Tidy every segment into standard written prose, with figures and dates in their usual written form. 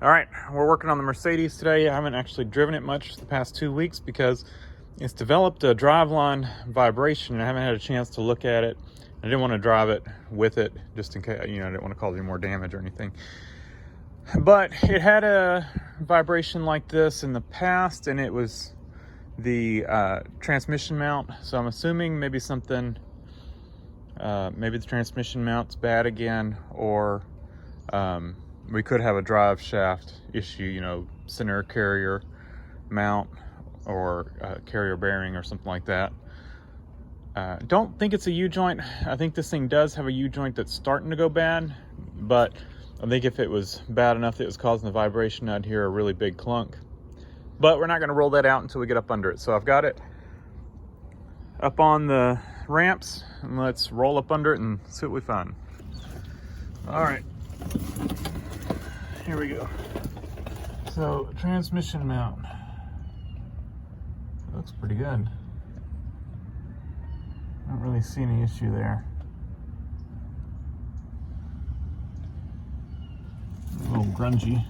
All right, we're working on the Mercedes today. I haven't actually driven it much the past 2 weeks because it's developed a driveline vibration and I haven't had a chance to look at it. I didn't want to drive it with it just in case, I didn't want to cause any more damage or anything. But it had a vibration like this in the past, and it was the transmission mount. So I'm assuming maybe something, maybe the transmission mount's bad again, or we could have a drive shaft issue, center carrier mount or carrier bearing or something like that. Don't think it's a U-joint. I think this thing does have a U-joint that's starting to go bad, but I think if it was bad enough that it was causing the vibration, I'd hear a really big clunk. But we're not going to roll that out until we get up under it. So I've got it up on the ramps, and let's roll up under it and see what we find. All right. Here we go. So, transmission mount. Looks pretty good. I don't really see any issue there. A little grungy.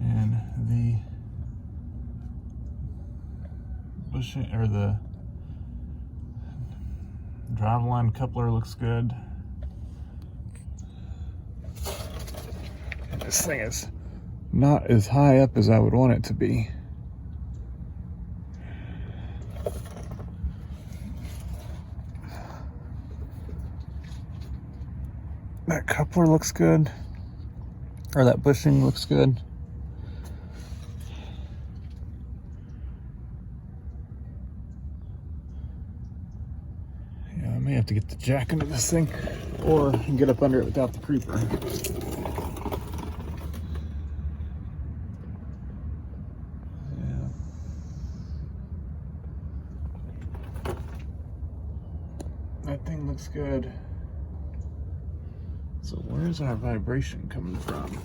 And the bushing, or the driveline coupler looks good. This thing is not as high up as I would want it to be. That coupler looks good, or that bushing looks good. Yeah, I may have to get the jack into this thing, or get up under it without the creeper. That thing looks good. So where's our vibration coming from?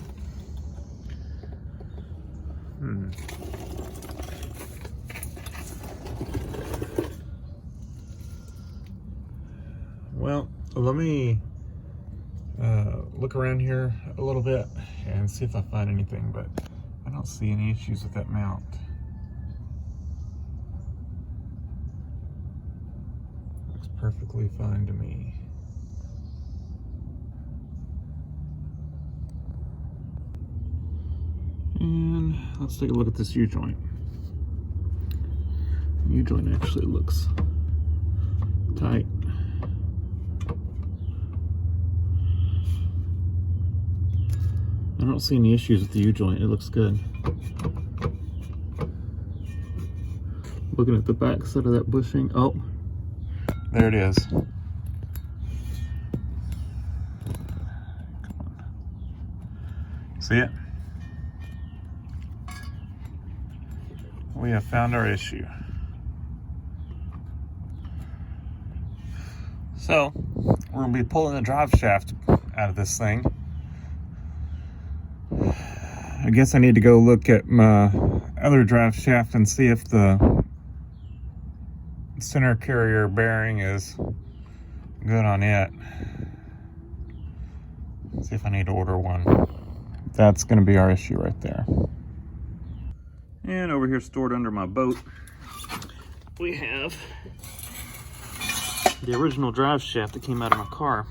Well, let me look around here a little bit and see if I find anything, but I don't see any issues with that mount. Perfectly fine to me. And let's take a look at this U-joint. U-joint actually looks tight. I don't see any issues with the U-joint. It looks good. Looking at the back side of that bushing. Oh, there it is. Come on. See it? We have found our issue. So, we're going to be pulling the drive shaft out of this thing. I guess I need to go look at my other drive shaft and see if the center carrier bearing is good on it. See if I need to order one. That's going to be our issue right there. And over here, stored under my boat, we have the original drive shaft that came out of my car.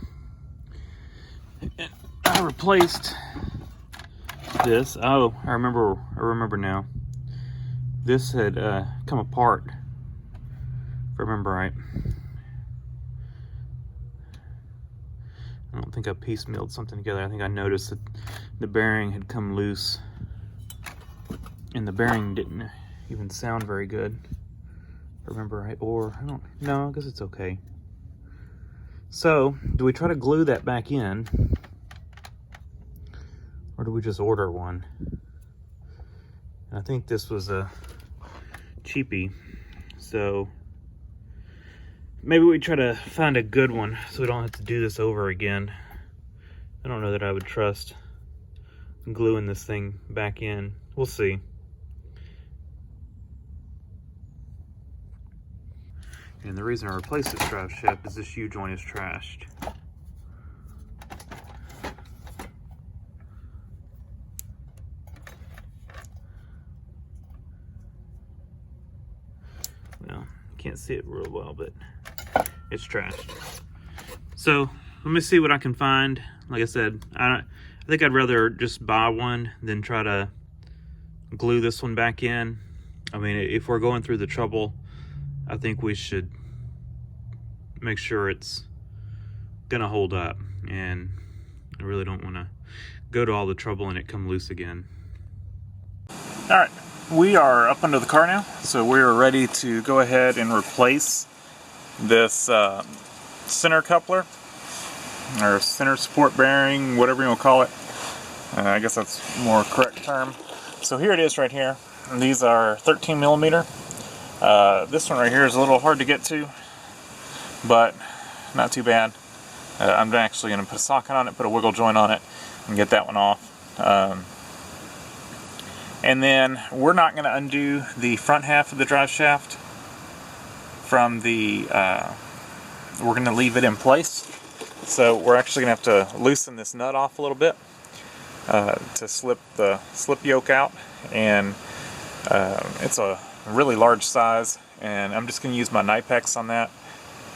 And I replaced this. Oh, I remember now. This had come apart, if I remember right. I don't think I piecemealed something together. I think I noticed that the bearing had come loose, and the bearing didn't even sound very good, if I remember right. Or I don't know, I guess it's okay. So, do we try to glue that back in, or do we just order one? I think this was a cheapie, so maybe we try to find a good one so we don't have to do this over again. I don't know that I would trust gluing this thing back in. We'll see. And the reason I replaced this drive shaft is this U-joint is trashed. Can't see it real well, but it's trashed. So let me see what I can find. Like I said, I think I'd rather just buy one than try to glue this one back in. I mean, if we're going through the trouble, I think we should make sure it's gonna hold up, and I really don't want to go to all the trouble and it come loose again. All right, we are up under the car now, so we're ready to go ahead and replace this center coupler, or center support bearing, whatever you want to call it. I guess that's a more correct term. So here it is right here. And these are 13 millimeter. This one right here is a little hard to get to, but not too bad. I'm actually going to put a socket on it, put a wiggle joint on it, and get that one off. And then we're not going to undo the front half of the drive shaft from the, we're going to leave it in place. So we're actually going to have to loosen this nut off a little bit to slip the slip yoke out. And it's a really large size, and I'm just going to use my Knipex on that.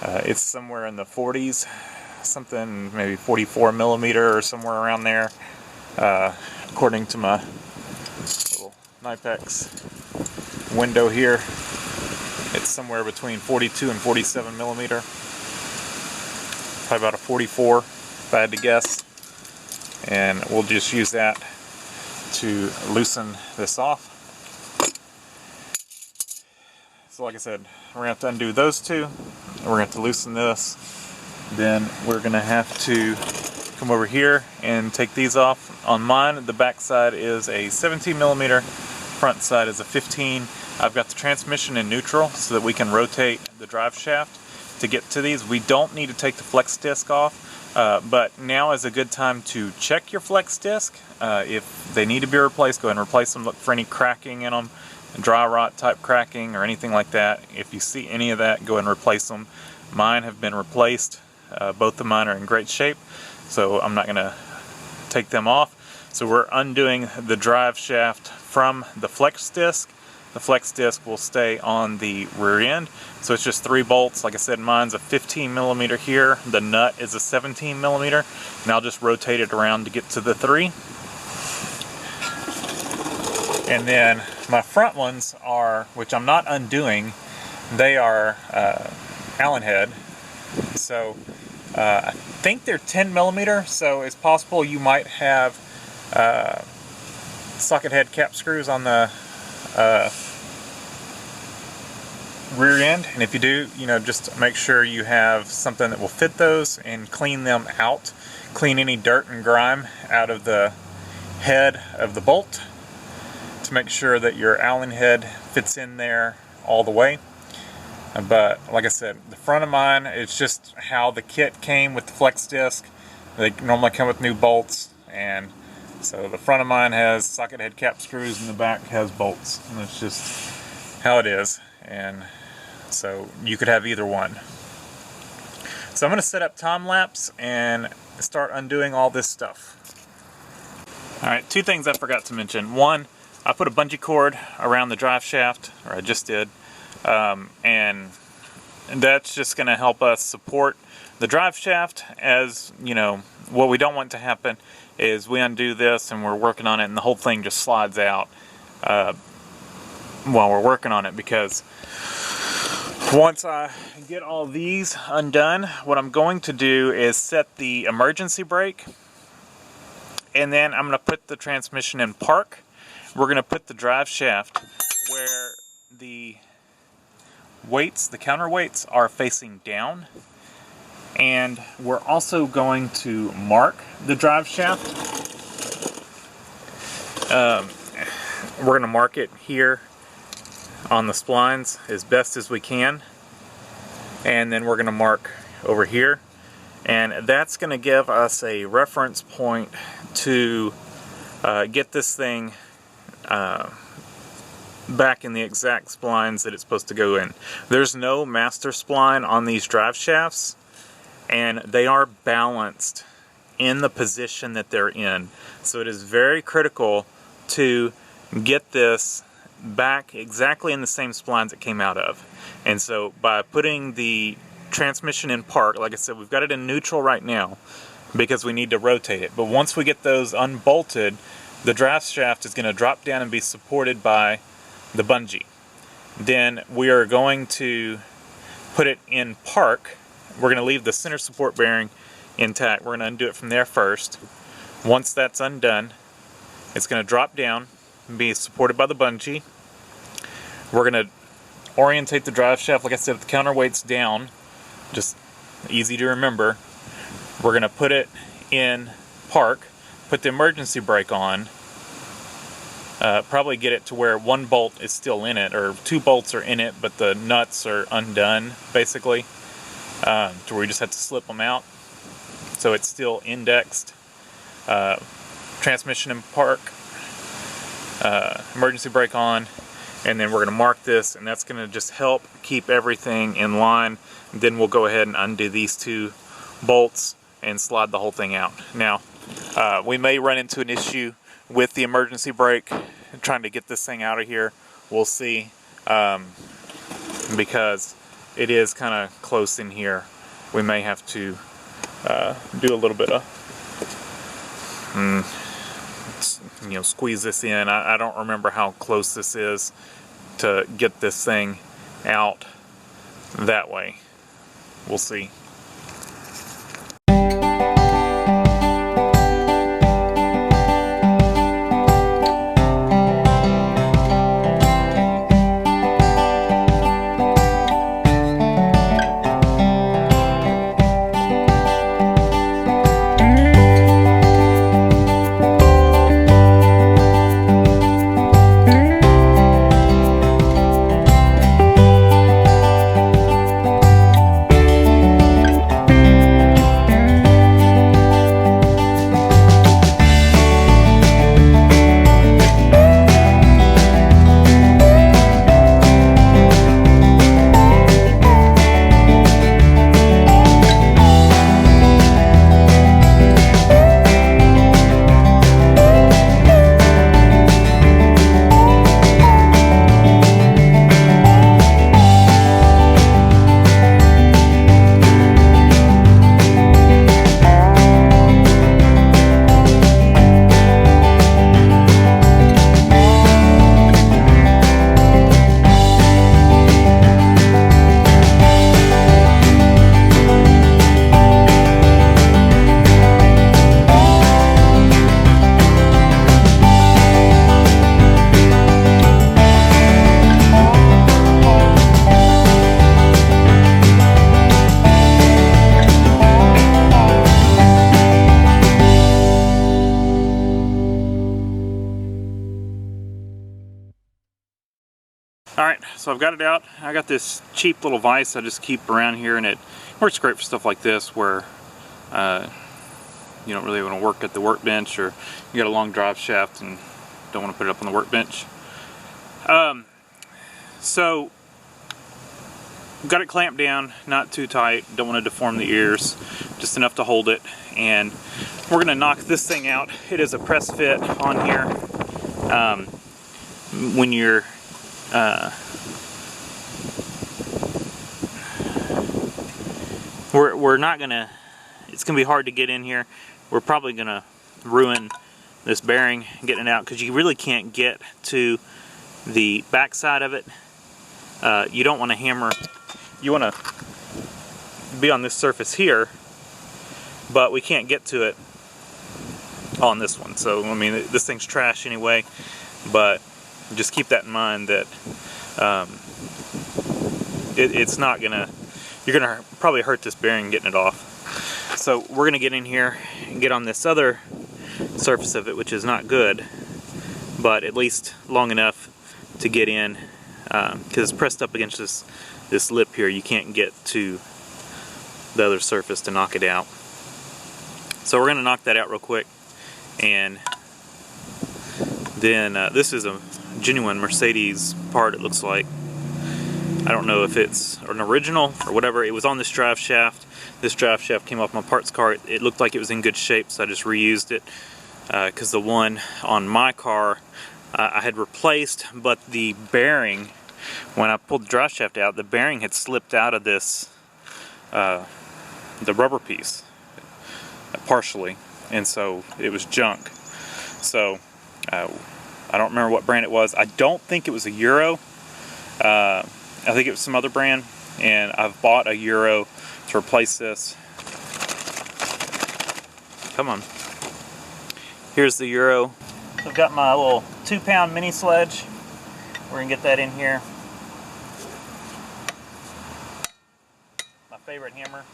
It's somewhere in the 40s, something maybe 44 millimeter or somewhere around there, according to my little Knipex window here. It's somewhere between 42 and 47 millimeter, probably about a 44 if I had to guess, and we'll just use that to loosen this off. So like I said, we're going to have to undo those two, we're going to have to loosen this, then we're going to have to come over here and take these off. On mine, the back side is a 17 millimeter, front side is a 15. I've got the transmission in neutral so that we can rotate the drive shaft to get to these. We don't need to take the flex disc off, but now is a good time to check your flex disc. If they need to be replaced, go ahead and replace them. Look for any cracking in them, dry rot type cracking or anything like that. If you see any of that, go ahead and replace them. Mine have been replaced. Both of mine are in great shape, so I'm not going to take them off. So we're undoing the drive shaft from the flex disc. The flex disc will stay on the rear end, so it's just 3 bolts. Like I said, mine's a 15 millimeter here. The nut is a 17 millimeter, and I'll just rotate it around to get to the 3. And then my front ones are, which I'm not undoing, they are Allen head. So I think they're 10 millimeter, so it's possible you might have socket head cap screws on the rear end, and if you do, just make sure you have something that will fit those and clean them out. Clean any dirt and grime out of the head of the bolt to make sure that your Allen head fits in there all the way. But like I said, the front of mine, it's just how the kit came with the flex disc. They normally come with new bolts, and so the front of mine has socket head cap screws and the back has bolts, and it's just how it is. And so you could have either one. So I'm going to set up time lapse and start undoing all this stuff. Alright, 2 things I forgot to mention. One, I put a bungee cord around the drive shaft, or I just did. And that's just going to help us support the drive shaft. As you know, what we don't want to happen is we undo this and we're working on it and the whole thing just slides out while we're working on it, because once I get all these undone, what I'm going to do is set the emergency brake, and then I'm going to put the transmission in park. We're going to put the drive shaft where the weights, the counterweights, are facing down, and we're also going to mark the drive shaft. We're going to mark it here on the splines as best as we can, and then we're going to mark over here, and that's going to give us a reference point to get this thing back in the exact splines that it's supposed to go in. There's no master spline on these drive shafts, and they are balanced in the position that they're in. So it is very critical to get this back exactly in the same splines it came out of. And so by putting the transmission in park, like I said, we've got it in neutral right now because we need to rotate it. But once we get those unbolted, the drive shaft is going to drop down and be supported by the bungee. Then we are going to put it in park. We're going to leave the center support bearing intact. We're going to undo it from there first. Once that's undone, it's going to drop down and be supported by the bungee. We're going to orientate the drive shaft, like I said, if the counterweight's down, just easy to remember. We're going to put it in park, put the emergency brake on, probably get it to where one bolt is still in it, or two bolts are in it, but the nuts are undone, basically, to where we just have to slip them out. So it's still indexed. Transmission in park, emergency brake on, and then we're going to mark this, and that's going to just help keep everything in line. And then we'll go ahead and undo these two bolts and slide the whole thing out. Now, we may run into an issue with the emergency brake trying to get this thing out of here. We'll see, because it is kind of close in here. We may have to do a little bit of squeeze this in. I don't remember how close this is to get this thing out that way. We'll see. Alright, so I've got it out. I got this cheap little vise I just keep around here, and it works great for stuff like this where you don't really want to work at the workbench, or you got a long drive shaft and don't want to put it up on the workbench. So got it clamped down, not too tight, don't want to deform the ears, just enough to hold it, and we're going to knock this thing out. It is a press fit on here. When you're we're not gonna, it's gonna be hard to get in here. We're probably gonna ruin this bearing getting it out, because you really can't get to the back side of it. You don't want to hammer, you want to be on this surface here, but we can't get to it on this one. So I mean, this thing's trash anyway, but just keep that in mind, that it's not gonna, you're gonna probably hurt this bearing getting it off. So we're gonna get in here and get on this other surface of it, which is not good, but at least long enough to get in, because it's pressed up against this lip here. You can't get to the other surface to knock it out. So we're gonna knock that out real quick, and then this is a genuine Mercedes part, it looks like. I don't know if it's an original or whatever. It was on this drive shaft. This drive shaft came off my parts car. It looked like it was in good shape, so I just reused it, because the one on my car I had replaced, but the bearing when I pulled the drive shaft out, the bearing had slipped out of this, the rubber piece, partially, and so it was junk. So I don't remember what brand it was. I don't think it was a Euro. I think it was some other brand, and I've bought a Euro to replace this. Come on. Here's the Euro. I've got my little 2-pound mini sledge. We're gonna get that in here. My favorite hammer.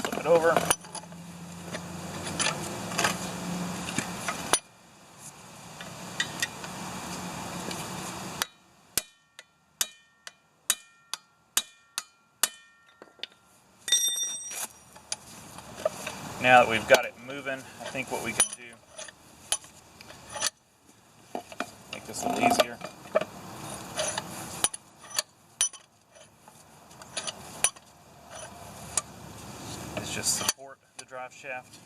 Flip it over. Now that we've got it moving, I think what we can do, make this a little easier. Is just support the drive shaft.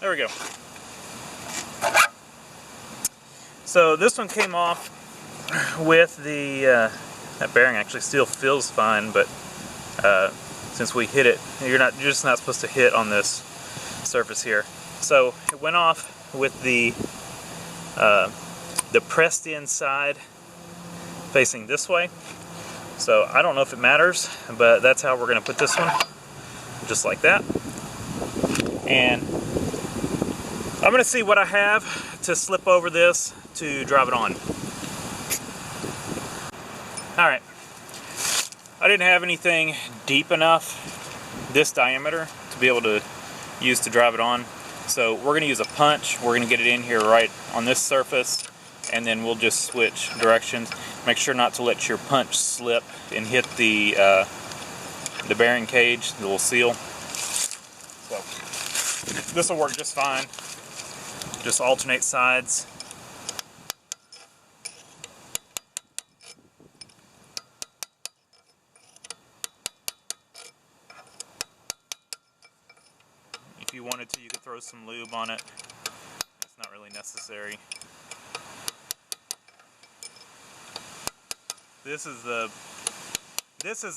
There we go. So this one came off with the, that bearing actually still feels fine, but since we hit it, you're just not supposed to hit on this surface here. So it went off with the pressed in side facing this way. So I don't know if it matters, but that's how we're going to put this one, just like that. And I'm going to see what I have to slip over this to drive it on. Alright, I didn't have anything deep enough this diameter to be able to use to drive it on, so we're going to use a punch. We're going to get it in here right on this surface, and then we'll just switch directions. Make sure not to let your punch slip and hit the bearing cage, the little seal. So this will work just fine. Just alternate sides. If you wanted to, you could throw some lube on it. It's not really necessary. This is the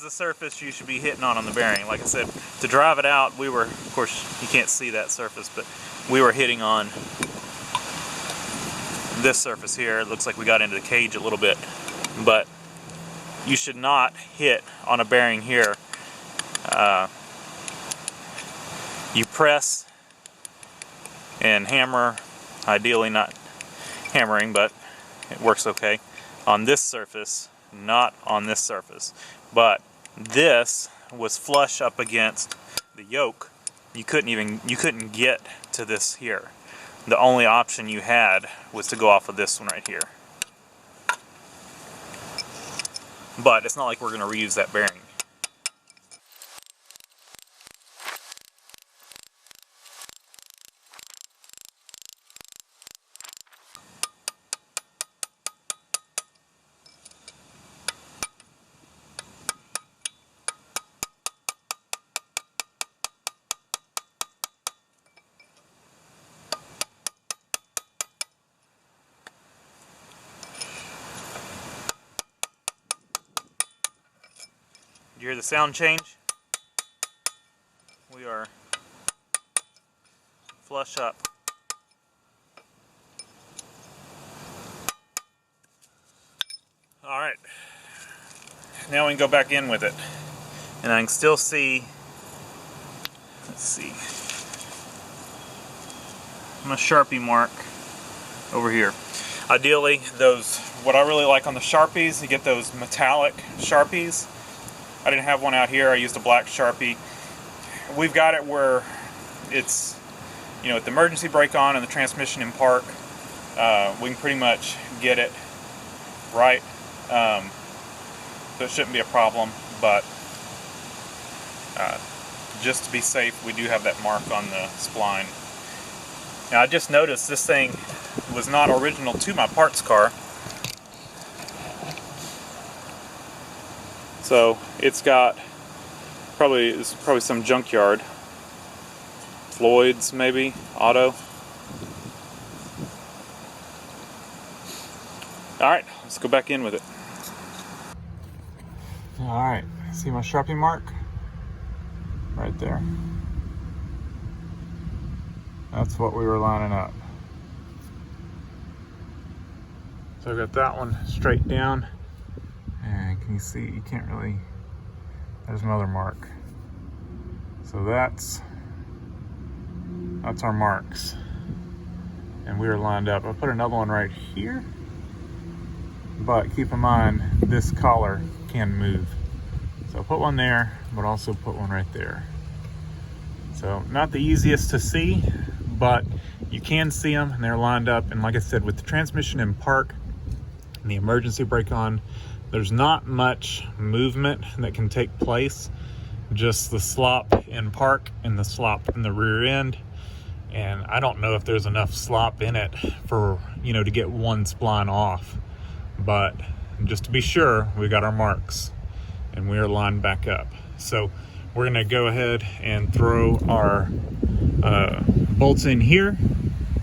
surface you should be hitting on the bearing. Like I said, to drive it out, we were, of course, you can't see that surface, but we were hitting on this surface here. It looks like we got into the cage a little bit, but you should not hit on a bearing here. You press and hammer, ideally not hammering, but it works okay, on this surface, not on this surface. But this was flush up against the yoke. You couldn't get to this here. The only option you had was to go off of this one right here. But it's not like we're going to reuse that bearing. You hear the sound change? We are flush up. All right, now we can go back in with it, and I can still see, let's see, my Sharpie mark over here. Ideally, what I really like on the Sharpies, you get those metallic Sharpies. I didn't have one out here, I used a black Sharpie. We've got it where it's, you know, with the emergency brake on and the transmission in park, we can pretty much get it right. So it shouldn't be a problem, but just to be safe, we do have that mark on the spline. Now I just noticed this thing was not original to my parts car. So it's got probably some junkyard. Floyd's maybe, auto. Alright, let's go back in with it. Alright, see my Sharpie mark? Right there. That's what we were lining up. So I've got that one straight down. And can you see, you can't really, there's another mark. So that's our marks. And we are lined up. I'll put another one right here. But keep in mind, this collar can move. So I'll put one there, but also put one right there. So not the easiest to see, but you can see them and they're lined up. And like I said, with the transmission in park and the emergency brake on, there's not much movement that can take place. Just the slop in park and the slop in the rear end. And I don't know if there's enough slop in it for, you know, to get one spline off. But just to be sure, we got our marks and we are lined back up. So we're gonna go ahead and throw our bolts in here,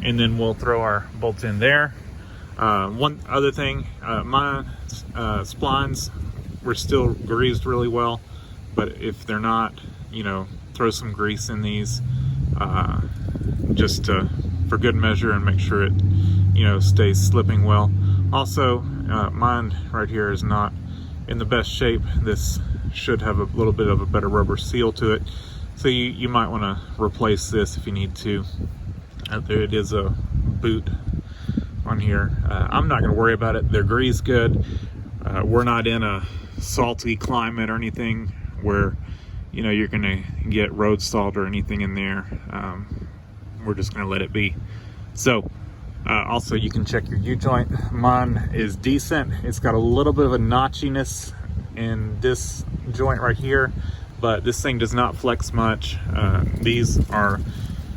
and then we'll throw our bolts in there. One other thing, my splines were still greased really well, but if they're not, you know, throw some grease in these just for good measure and make sure it, you know, stays slipping well. Also, mine right here is not in the best shape. This should have a little bit of a better rubber seal to it. So you might want to replace this if you need to. There it is, a boot on here. I'm not going to worry about it. They're greased good. We're not in a salty climate or anything where, you know, you're going to get road salt or anything in there. We're just going to let it be. So also you can check your U-joint. Mine is decent. It's got a little bit of a notchiness in this joint right here, but this thing does not flex much. These are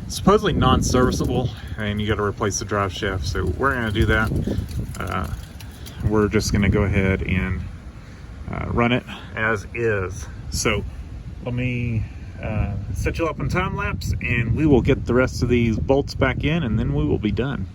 supposedly non-serviceable and you got to replace the drive shaft, so we're going to do that. We're just going to go ahead and run it as is. So let me set you up on time lapse and we will get the rest of these bolts back in and then we will be done.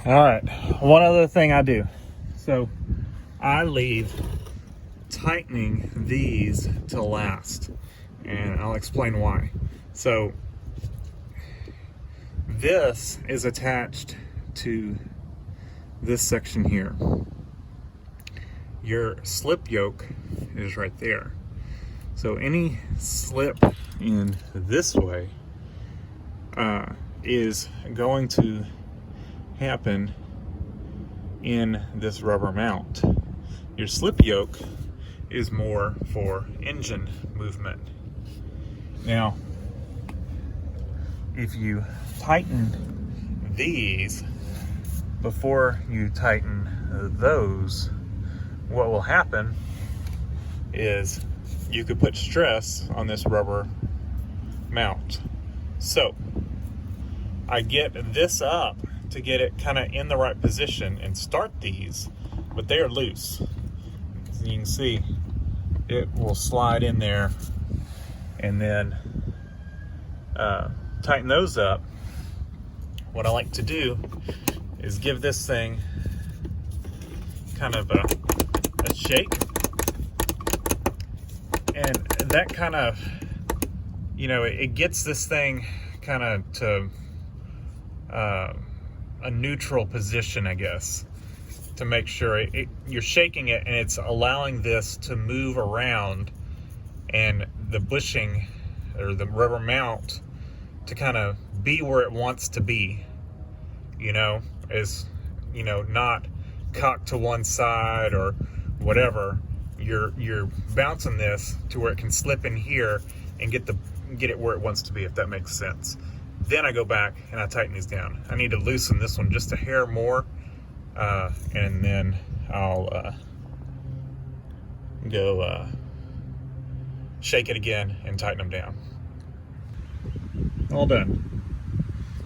All right, one other thing I do. So I leave tightening these to last, and I'll explain why. So this is attached to this section here. Your slip yoke is right there. So any slip in this way is going to happen in this rubber mount. Your slip yoke is more for engine movement. Now, if you tighten these before you tighten those, what will happen is you could put stress on this rubber mount. So I get this up to get it kind of in the right position and start these, but they are loose. As you can see, it will slide in there, and then tighten those up. What I like to do is give this thing kind of a shake, and that kind of, it gets this thing kind of to a neutral position, I guess, to make sure you're shaking it and it's allowing this to move around, and the bushing or the rubber mount to kind of be where it wants to be, not cocked to one side or whatever. You're bouncing this to where it can slip in here and get it where it wants to be, if that makes sense. Then I go back and I tighten these down. I need to loosen this one just a hair more, and then I'll go shake it again and tighten them down. All done.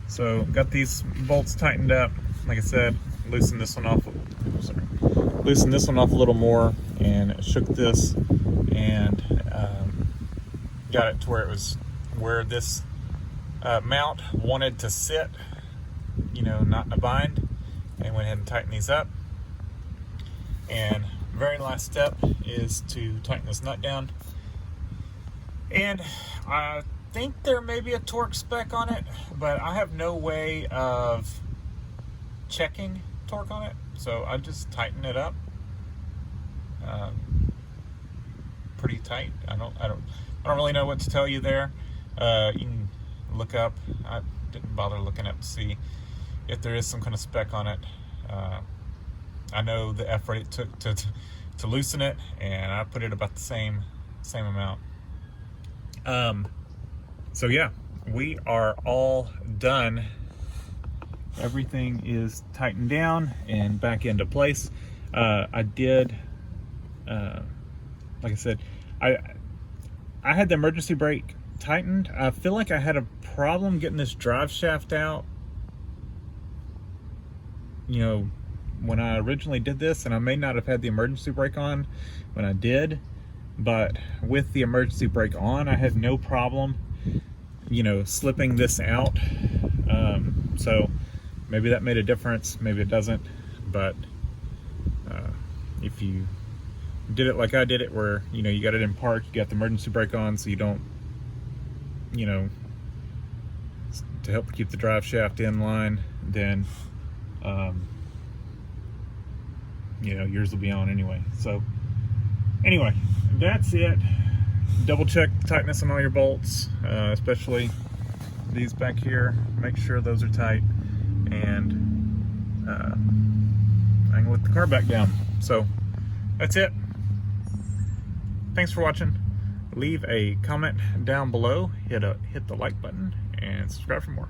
So got these bolts tightened up. Like I said, loosen this one off. Loosen this one off a little more, and shook this, and got it to where it was where this mount wanted to sit, not in a bind, and went ahead and tightened these up. And very last step is to tighten this nut down. And I think there may be a torque spec on it, but I have no way of checking torque on it, so I just tighten it up pretty tight. I don't really know what to tell you there. You can look up. I didn't bother looking up to see if there is some kind of spec on it. I know the effort it took to loosen it, and I put it about the same amount. So yeah, we are all done. Everything is tightened down and back into place. I did, like I said, I had the emergency brake tightened. I feel like I had a problem getting this drive shaft out, when I originally did this, and I may not have had the emergency brake on when I did, but with the emergency brake on, I had no problem, slipping this out. So maybe that made a difference, maybe it doesn't, but if you did it like I did it, where you got it in park, you got the emergency brake on, so you don't, to help keep the drive shaft in line, then yours will be on anyway. So anyway, that's it. Double check the tightness on all your bolts, especially these back here. Make sure those are tight, and I can let the car back down. So that's it. Thanks for watching. Leave a comment down below, hit the like button, and subscribe for more.